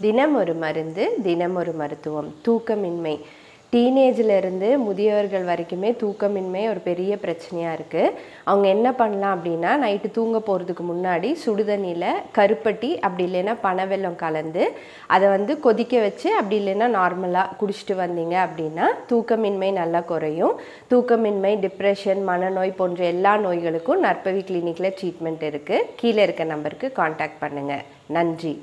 தினம் ஒரு மருந்து, தினம் ஒரு மருத்துவம். தூக்கமின்மை டீனேஜிலேருந்து முதியவர்கள் வரைக்குமே தூக்கமின்மை ஒரு பெரிய பிரச்சனையாக இருக்குது. அவங்க என்ன பண்ணலாம் அப்படின்னா, நைட்டு தூங்க போகிறதுக்கு முன்னாடி சுடுதண்ணியில் கருப்பட்டி அப்படி இல்லைன்னா பனவெல்லம் கலந்து அதை வந்து கொதிக்க வச்சு அப்படி இல்லைன்னா நார்மலாக குடிச்சிட்டு வந்தீங்க அப்படின்னா தூக்கமின்மை நல்லா குறையும். தூக்கமின்மை, டிப்ரெஷன், மனநோய் போன்ற எல்லா நோய்களுக்கும் நற்பவி கிளினிக்கில் ட்ரீட்மெண்ட் இருக்குது. கீழே இருக்க நம்பருக்கு காண்டாக்ட் பண்ணுங்கள். நன்றி.